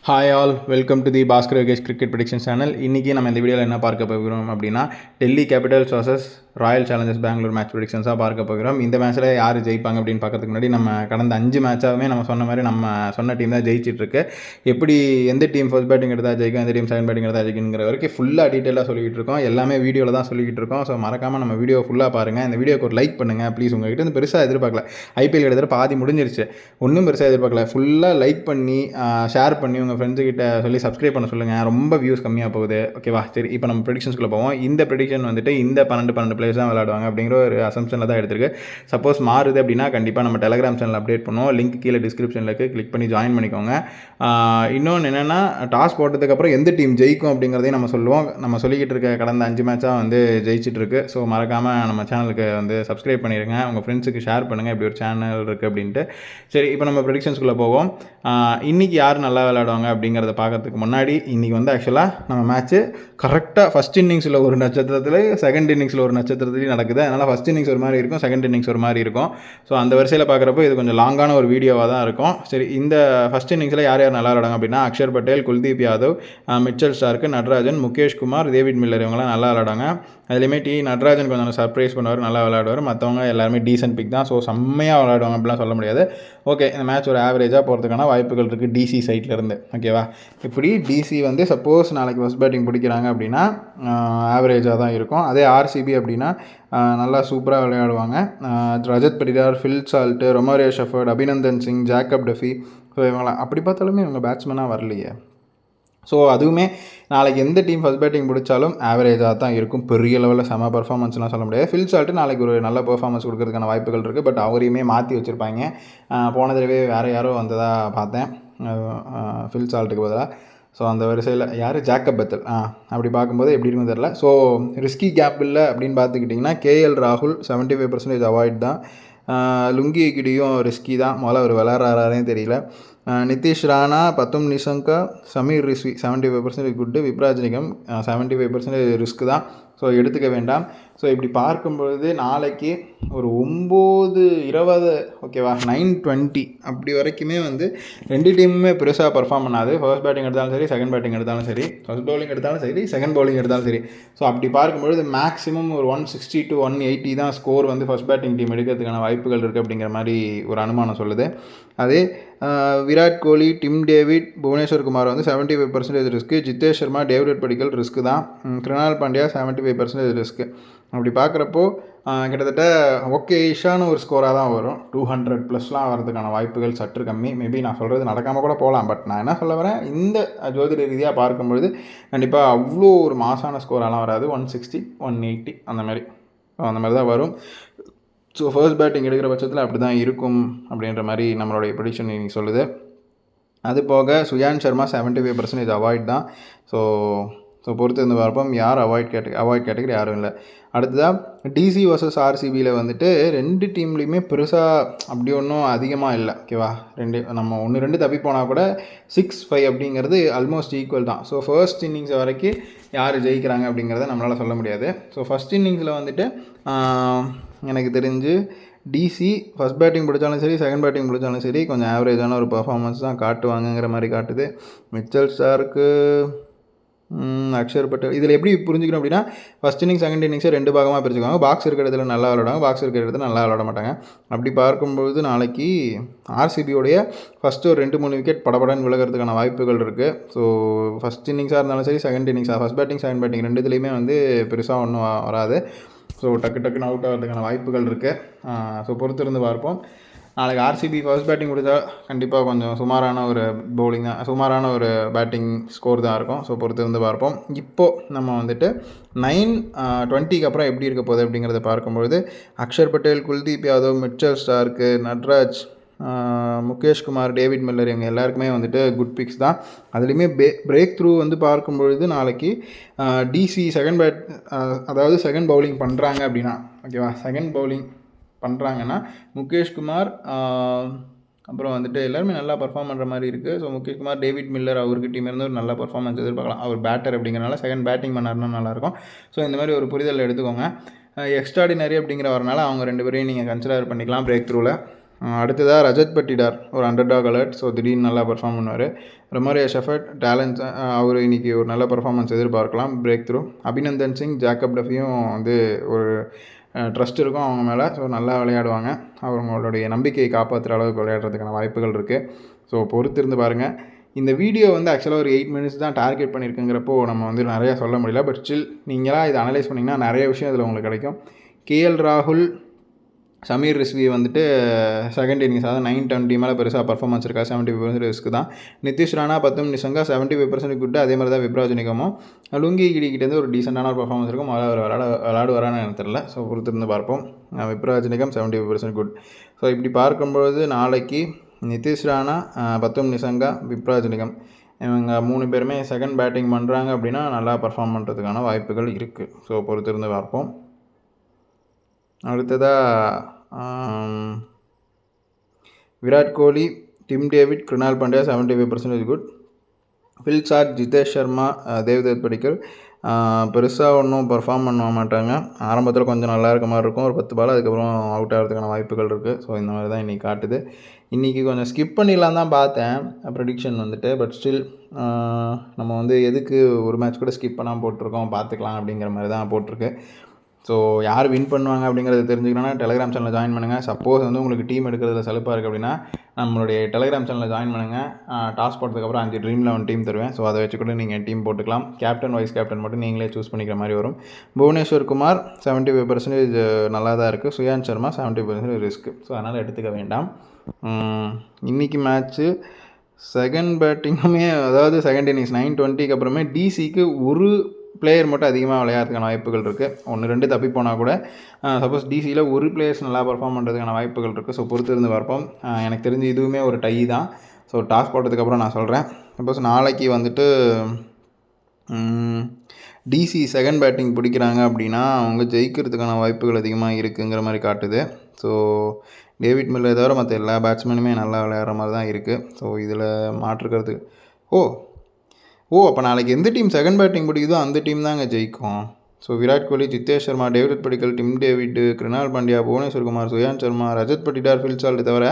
Hi all, welcome to the Bhaskar Yogesh cricket prediction channel. இன்றைக்கி நம்ம இந்த வீடியோவில் என்ன பார்க்க போகிறோம் அப்படின்னா, Delhi Capitals vs Royal Challengers Bangalore match ப்ரெடிக்ஷன்ஸாக பார்க்க போகிறோம். இந்த மேட்ச்சில் யார் ஜெயிப்பாங்க அப்படின்னு பார்க்கறதுக்கு முன்னாடி நம்ம கடந்த 5 மேட்சாகவே நம்ம சொன்ன மாதிரி நம்ம சொன்ன டீம் தான் ஜெயிச்சிட்ருக்கு. எப்படி எந்த டீம் ஃபர்ஸ்ட் பேட்டிங் எடுத்தால் ஜெயிக்கும், எந்த டீம் செகண்ட் பேட்டிங் எடுத்தால் ஜெயிக்குங்கிற வரைக்கும் ஃபுல்லாக டீட்டெயிலாக சொல்லிக்கிட்டு இருக்கோம். எல்லாமே வீடியோவில் தான் சொல்லிக்கிட்டு இருக்கோம். ஸோ மறக்காமல் நம்ம வீடியோ ஃபுல்லாக பாருங்கள். இந்த வீடியோக்கு ஒரு லைக் பண்ணுங்கள் ப்ளீஸ். உங்கள்கிட்ட இருந்து பெருசாக எதிர்பார்க்கல. ஐபிஎல் எடுத்துகிட்டு பாதி முடிஞ்சிருச்சு, ஒன்றும் பெருசாக எதிர்பார்க்கல. ஃபுல்லாக லைக் பண்ணி ஷேர் பண்ணி உங்கள் ஃப்ரெண்ட்ஸுக்கிட்ட சொல்லி சப்ஸ்கிரைப் பண்ண சொல்லுங்கள். ரொம்ப வியூஸ் கம்மியாக போகுது. ஓகேவா? சரி, இப்போ நம்ம ப்ரெடிக்ஷன்ஸ்குள்ளே போவோம். இந்த ப்ரெடிக்ஷன் வந்துட்டு இந்த 12 பிளேயர்ஸ் தான் விளையாடுவாங்க அப்படிங்கிற ஒரு அசம்ஷனில் தான் எடுத்திருக்கு. சப்போஸ் மாறுது அப்படின்னா கண்டிப்பாக நம்ம டெலகிராம் சேனல் அப்டேட் பண்ணுவோம். லிங்க் கீழே டிஸ்கிரிப்ஷனில் இருக்குது, கிளிக் பண்ணி ஜாயின் பண்ணிக்கோங்க. இன்னொன்று என்னென்னா, டாஸ் போட்டதுக்கப்புறம் எந்த டீம் ஜெயிக்கும் அப்படிங்கிறதையும் நம்ம சொல்லுவோம். நம்ம சொல்லிக்கிட்டு இருக்க கடந்த 5 மேட்சாக வந்து ஜெயிச்சிட்டு இருக்கு. ஸோ மறக்காமல் நம்ம சேனலுக்கு வந்து சப்ஸ்கிரைப் பண்ணிடுங்க, உங்கள் ஃப்ரெண்ட்ஸுக்கு ஷேர் பண்ணுங்கள் இப்படி ஒரு சேனல் இருக்குது அப்படின்ட்டு. சரி, இப்போ நம்ம ப்ரெடிக்ஷன்ஸ்குள்ளே போவோம். இன்றைக்கி யார் நல்லா விளையாடுவாங்க அப்படிங்கிறத பார்க்கறதுக்கு முன்னாடி இன்றைக்கி வந்து ஆக்சுவலாக நம்ம மேட்ச்சு கரெக்டாக ஃபஸ்ட் இன்னிங்ஸில் ஒரு நட்சத்திரத்தில், செகண்ட் இன்னிங்ஸில் ஒரு நட்சத்திரத்துலையும் நடக்குது. அதனால் ஃபஸ்ட் இன்னிங்ஸ் ஒரு மாதிரி இருக்கும், செகண்ட் இன்னிங்ஸ் ஒரு மாதிரி இருக்கும். ஸோ அந்த வரிசையில் பார்க்குறப்போ இது கொஞ்சம் லாங்கான ஒரு வீடியோவாக தான் இருக்கும். சரி, இந்த ஃபஸ்ட் இன்னிங்ஸில் யார் யார் நல்லா விளையாடுவாங்க அப்படின்னா, Axar Patel, Kuldeep Yadav, Mitchell Starc, Natarajan, Mukesh Kumar, David Miller இவங்களாம் நல்லா விளையாடுவாங்க. அதுலேயுமே நட்ராஜன் கொஞ்சம் சர்ப்ரைஸ் பண்ணுவார், நல்லா விளையாடுவார். மற்றவங்க எல்லாருமே டீசென்ட் பிக் தான். ஸோ செம்மையாக விளையாடுவாங்க அப்படிலாம் சொல்ல முடியாது. ஓகே, இந்த மேட்ச் ஒரு ஆவரேஜாக போகிறதுக்கான வாய்ப்புகள் இருக்குது டிசி சைட்லேருந்து. ஓகேவா? இப்படி டிசி வந்து சப்போஸ் நாளைக்கு ஃபஸ்ட் பேட்டிங் பிடிக்கிறாங்க அப்படின்னா ஆவரேஜாக தான் இருக்கும். அதே ஆர்சிபி அப்படின்னா நல்லா சூப்பராக விளையாடுவாங்க. Rajat Patidar, fill salt, Romario shepherd, Abhinandan Singh, Jacob Duffy, so இவங்களாம் அப்படி பார்த்தாலுமே இவங்க பேட்ஸ்மேனாக வரலையே. ஸோ அதுவுமே நாளைக்கு எந்த டீம் ஃபஸ்ட் பேட்டிங் பிடிச்சாலும் ஆவரேஜாக தான் இருக்கும். பெரிய லெவலில் செம பர்ஃபார்மன்ஸ்லாம் சொல்ல முடியாது. ஃபில் சால்ட்டு நாளைக்கு ஒரு நல்ல பர்ஃபார்மன்ஸ் கொடுக்கறதுக்கான வாய்ப்புகள் இருக்குது. பட் அவரையுமே மாற்றி வச்சுருப்பாங்க. போன தடவை வேறு யாரோ வந்ததாக பார்த்தேன் ஃபில் சால்ட்டுக்கு பதிலாக. ஸோ அந்த வரிசையில் யார், ஜேக்கப் பத்தல். அப்படி பார்க்கும்போது எப்படி இருக்குன்னு தெரில. ஸோ ரிஸ்கி கேப் இல்லை அப்படின்னு பார்த்துக்கிட்டிங்கன்னா கேஎல் ராகுல் 75% அவாய்ட் தான். லுங்கி கிடியும் ரிஸ்கி தான். முதல்ல அவர் விளையாடுறாரே தெரியல. நிதிஷ் ராணா, பத்தும் நிஷங்கா, சமீர் ரிஸ்வி 75% குட்டு, விப்ராஜ் நிகம் 75% ரிஸ்க்கு தான். ஸோ எடுத்துக்க வேண்டாம். ஸோ இப்படி பார்க்கும்பொழுது நாளைக்கு ஒரு 9:20, ஓகேவா, 9:20 அப்படி வரைக்குமே வந்து ரெண்டு டீமுமே பெருசாக பர்ஃபார்ம் பண்ணாது. ஃபர்ஸ்ட் பேட்டிங் எடுத்தாலும் சரி, செகண்ட் பேட்டிங் எடுத்தாலும் சரி, ஃபர்ஸ்ட் பவுலிங் எடுத்தாலும் சரி, செகண்ட் பவுலிங் எடுத்தாலும் சரி. ஸோ அப்படி பார்க்கும்பொழுது மேக்ஸிமம் ஒரு 160 to 180 தான் ஸ்கோர் வந்து ஃபர்ஸ்ட் பேட்டிங் டீம் எடுக்கிறதுக்கான வாய்ப்புகள் இருக்குது அப்படிங்கிற மாதிரி ஒரு அனுமானம் சொல்லுது. அதே விராட் கோலி, டிம் டேவிட், புவனேஸ்வர் குமார் வந்து 75% risk, Jitesh Sharma, David Padikkal risk தான், கிருணால் பாண்டியா 75% ரிஸ்க்கு. அப்படி பார்க்குறப்போ கிட்டத்தட்ட ஓகேஷான ஒரு ஸ்கோராக தான் வரும். 200+ வரதுக்கான வாய்ப்புகள் சற்று கம்மி. மேபி நான் சொல்கிறது நடக்காமல் கூட போகலாம். பட் நான் என்ன சொல்ல வரேன், இந்த ஜோதிட ரீதியாக பார்க்கும்பொழுது கண்டிப்பாக அவ்வளோ ஒரு மாசான ஸ்கோரெல்லாம் வராது. 160, 180 அந்த மாதிரி தான் வரும். ஸோ ஃபர்ஸ்ட் பேட்டிங் எடுக்கிற பட்சத்தில் அப்படி தான் இருக்கும் அப்படின்ற மாதிரி நம்மளுடைய ப்ரெடிக்ஷன் இன்னைக்கு சொல்லுது. அது போக சுயான் சர்மா 75% அவாய்ட் தான். ஸோ பொறுத்து இருந்து பார்ப்போம் யார் அவாய்ட் கேட்டகரி யாரும் இல்லை. அடுத்ததாக டிசி vs ஆர்சிபியில் வந்துட்டு ரெண்டு டீம்லேயுமே பெருசாக அப்படி ஒன்றும் அதிகமாக இல்லை. ஓகேவா? நம்ம 1-2 தப்பி போனால் கூட 6-5 அப்படிங்கிறது ஆல்மோஸ்ட் ஈக்குவல் தான். ஸோ ஃபர்ஸ்ட் இன்னிங்ஸ் வரைக்கும் யார் ஜெயிக்கிறாங்க அப்படிங்கிறத நம்மளால் சொல்ல முடியாது. ஸோ ஃபஸ்ட் இன்னிங்ஸில் வந்துட்டு எனக்கு தெரிஞ்சு டிசி ஃபஸ்ட் பேட்டிங் பிடிச்சாலும் சரி, செகண்ட் பேட்டிங் பிடிச்சாலும் சரி, கொஞ்சம் ஆவரேஜான ஒரு பர்ஃபார்மன்ஸ் தான் காட்டுவாங்கங்கிற மாதிரி காட்டுது. மிச்சல் ஸ்டார்க்கு, அக்ஷர் பட்டேல் இதில் எப்படி புரிஞ்சுக்கணும் அப்படின்னா, ஃபஸ்ட் இன்னிங்ஸ் செகண்ட் இன்னிங்ஸை 2 பாகமாக பிரிச்சுக்குவாங்க. பாக்ஸ் இருக்கிற இடத்துல நல்லா விளையாடுவாங்க, பாக்ஸ் இருக்கிற இடத்துல நல்லா விளையாட மாட்டாங்க. அப்படி பார்க்கும்போது நாளைக்கு ஆர்சிபியோடைய ஃபஸ்ட்டு ஒரு 2-3 விக்கெட் படப்படன்னு விலகிறதுக்கான வாய்ப்புகள் இருக்குது. ஸோ ஃபஸ்ட் இன்னிங்ஸாக இருந்தாலும் சரி, செகண்ட் இன்னிங்ஸாக, ஃபஸ்ட் பேட்டிங் செகண்ட் பேட்டிங் ரெண்டுத்துலேயுமே வந்து பெருசாக ஒன்றும் வராது. ஸோ டக்குன்னு அவுட் ஆகிறதுக்கான வாய்ப்புகள் இருக்குது. ஸோ பொறுத்திருந்து பார்ப்போம். நாளைக்கு ஆர்சிபி ஃபர்ஸ்ட் பேட்டிங் கொடுத்தா கண்டிப்பாக கொஞ்சம் சுமாரான ஒரு பவுலிங் தான், சுமாரான ஒரு பேட்டிங் ஸ்கோர் தான் இருக்கும். ஸோ பொறுத்திருந்து பார்ப்போம். இப்போது நம்ம வந்துட்டு 9:20 அப்புறம் எப்படி இருக்க போகுது அப்படிங்கிறத பார்க்கும்பொழுது Axar Patel, Kuldeep Yadav, Mitchell Starc, Natraj, Mukesh Kumar, David Miller இவங்க எல்லாருக்குமே வந்துட்டு குட் பிக்ஸ் தான். அதுலேயுமே பிரேக் த்ரூ வந்து பார்க்கும்பொழுது நாளைக்கு டிசி அதாவது செகண்ட் பவுலிங் பண்ணுறாங்க அப்படின்னா, ஓகேவா, செகண்ட் பவுலிங் பண்ணுறாங்கன்னா முகேஷ் குமார், அப்புறம் வந்துட்டு எல்லாருமே நல்லா பர்ஃபார்ம் பண்ணுற மாதிரி இருக்குது. So Mukesh Kumar, David Miller அவருக்கு டீம் இருந்து ஒரு நல்ல பர்ஃபார்மன்ஸ் எதிர்பார்க்கலாம். அவர் பேட்டர் அப்படிங்கிறனால செகண்ட் பேட்டிங் பண்ணாருன்னா நல்லாயிருக்கும். ஸோ இந்த மாதிரி ஒரு புரிதல் எடுத்துக்கோங்க. எக்ஸ்ட்ராடினரி அப்படிங்கிற வரனால அவங்க 2 பேரையும் நீங்கள் கன்சிடர் பண்ணிக்கலாம் பிரேக் த்ரூவில். அடுத்ததாக ரஜத் பட்டிடார் ஒரு அண்டர்டாக் அலர்ட். ஸோ திடீர்னு நல்லா பர்ஃபார்ம் பண்ணுவார். ரொமாரியோ ஷெஃபர்ட் டேலண்ட்ஸ், அவர் இன்றைக்கி ஒரு நல்ல பர்ஃபார்மன்ஸ் எதிர்பார்க்கலாம், breakthrough. Abhinandan Singh, Jacob டஃபியும் வந்து ஒரு ட்ரஸ்ட் இருக்கும் அவங்க மேலே. ஸோ நல்லா விளையாடுவாங்க. அவங்களுடைய நம்பிக்கையை காப்பாற்றுற அளவுக்கு விளையாடுறதுக்கான வாய்ப்புகள் இருக்குது. ஸோ பொறுத்திருந்து பாருங்கள். இந்த வீடியோ வந்து ஆக்சுவலாக ஒரு 8 மினிட்ஸ் தான் டார்கெட் பண்ணியிருக்குங்கிறப்போ நம்ம வந்து நிறையா சொல்ல முடியல. பட் ஸ்டில் நீங்களாக இதை அனலைஸ் பண்ணிங்கன்னா நிறைய விஷயம் இதில் உங்களுக்கு கிடைக்கும். கேஎல் ராகுல், சமீர் ரிஸ்வி வந்துட்டு செகண்ட் இன்னிங்ஸ், அதாவது 920 மேலே பெருசாக பர்ஃபார்மன்ஸ் இருக்கா, 75% ரிஸ்க் தான். நிதிஷ் ராணா, பத்தும் நிசங்கா 75% குட். அதே மாதிரி தான் விப்ராஜ் நிகமும். லுங்கி கிட்டேருந்து ஒரு டீசெண்டான ஒரு பர்ஃபார்மன்ஸ் இருக்கும். அவர் விளாடுவாரான்னு எனக்கு தெரியல. ஸோ பொறுத்திருந்து பார்ப்போம். விப்ராஜ் நிகம் 75% குட். ஸோ இப்படி பார்க்கும்பொழுது நாளைக்கு நிதிஷ் ராணா, பத்தும் நிசங்கா, விப்ராஜ் நிகம் இவங்க 3 பேருமே செகண்ட் பேட்டிங் பண்ணுறாங்க அப்படின்னா நல்லா பர்ஃபார்ம் பண்ணுறதுக்கான வாய்ப்புகள் இருக்குது. ஸோ பொறுத்திருந்து பார்ப்போம். அடுத்ததாக Virat Kohli, Tim David, Krunal Pandya 75% good. Phil Salt, Jitesh Sharma, Devdutt Padikkal பெருசாக ஒன்றும் பர்ஃபார்ம் பண்ண மாட்டாங்க. ஆரம்பத்தில் கொஞ்சம் நல்லா இருக்க மாதிரி இருக்கும், ஒரு 10 பால், அதுக்கப்புறம் அவுட் ஆகிறதுக்கான வாய்ப்புகள் இருக்குது. ஸோ இந்த மாதிரி தான் இன்றைக்கி காட்டுது. இன்றைக்கி கொஞ்சம் ஸ்கிப் பண்ணிடலாம் தான் பார்த்தேன் ப்ரெடிக்ஷன் வந்துட்டு. பட் ஸ்டில் நம்ம வந்து எதுக்கு ஒரு மேட்ச் கூட ஸ்கிப் பண்ணாமல் போட்டிருக்கோம், பார்த்துக்கலாம் அப்படிங்கிற மாதிரி தான் போட்டிருக்கு. ஸோ யார் வின் பண்ணுவாங்க அப்படிங்கிறத தெரிஞ்சுக்கணுன்னா டெலிகிராம் சேனலில் ஜாயின் பண்ணுங்கள். சப்போஸ் வந்து உங்களுக்கு டீம் எடுக்கிறதுல சலுப்பாக இருக்குது அப்படின்னா நம்மளுடைய டெலிகிராம் சேனலில் ஜாயின் பண்ணுங்கள். டாஸ் போட்டதுக்கப்புறம் 5 ட்ரீம் 11 டீம் தருவேன். ஸோ அதை வச்சு கூட நீங்கள் டீம் போட்டுக்கலாம். கேப்டன், வைஸ் கேப்டன் மட்டும் நீங்களே சூஸ் பண்ணிக்கிற மாதிரி வரும். புவனேஸ்வர் குமார் 75% நல்லா தான் இருக்குது. சுயாந்த் சர்மா 70% ரிஸ்க்கு. ஸோ அதனால் எடுத்துக்க வேண்டாம். இன்றைக்கி மேட்ச்சு செகண்ட் பேட்டிங்குமே, அதாவது செகண்ட் இன்னிங்ஸ் 920க்கு அப்புறமே டிசிக்கு ஒரு பிளேயர் மட்டும் அதிகமாக விளையாடுறதுக்கான வாய்ப்புகள் இருக்குது. 1-2 தப்பி போனால் கூட சப்போஸ் டிசியில் ஒரு பிளேயர்ஸ் நல்லா பர்ஃபார்ம் பண்ணுறதுக்கான வாய்ப்புகள் இருக்குது. ஸோ பொறுத்து இருந்து பார்ப்போம். எனக்கு தெரிஞ்சு இதுவுமே ஒரு டை தான். ஸோ டாஸ் போட்டதுக்கப்புறம் நான் சொல்கிறேன். சப்போஸ் நாளைக்கு வந்துட்டு டிசி செகண்ட் பேட்டிங் பிடிக்கிறாங்க அப்படின்னா அவங்க ஜெயிக்கிறதுக்கான வாய்ப்புகள் அதிகமாக இருக்குங்கிற மாதிரி காட்டுது. ஸோ டேவிட் மில்லரை தவிர மற்ற எல்லா பேட்ஸ்மேனுமே நல்லா விளையாடுற மாதிரி தான் இருக்குது. ஸோ இதில் மாற்றுக்கிறது அப்போ நாளைக்கு எந்த டீம் செகண்ட் பேட்டிங் பிடிக்குதோ அந்த டீம் தாங்க ஜெயிக்கும். So Virat Kohli, Jitesh Sharma, David Padikkal, Tim David, Krunal Pandya, Bhuvneshwar Kumar, சுயாந்த் சர்மா, ரஜத் பட்டிடார், ஃபில்சால்ட் தவிர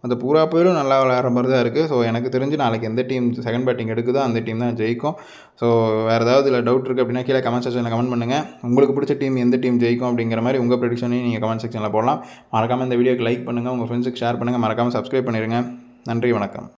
அந்த பூரா பேரும் நல்லா விளையாடுற மாதிரி தான் இருக்குது. ஸோ எனக்கு தெரிஞ்சு நாளைக்கு எந்த டீம் செகண்ட் பேட்டிங் எடுக்குதோ அந்த டீம் தான் ஜெயிக்கும். ஸோ வேறு ஏதாவது இதில் டவுட் இருக்குது அப்படின்னா கீழே கமெண்ட் செக்ஷனில் கமெண்ட் பண்ணுங்கள். உங்களுக்கு பிடிச்ச டீம் எந்த டீம் ஜெயிக்கும் அப்படிங்கிற மாதிரி உங்கள் ப்ரெடிக்ஷனையும் நீங்கள் கமெண்ட் செக்ஷனில் போடலாம். மறக்காமல் இந்த வீடியோக்கு லைக் பண்ணுங்கள், உங்கள் ஃப்ரெண்ட்ஸுக்கு ஷேர் பண்ணுங்கள், மறக்காமல் சப்ஸ்கிரைப் பண்ணிடுங்க. நன்றி, வணக்கம்.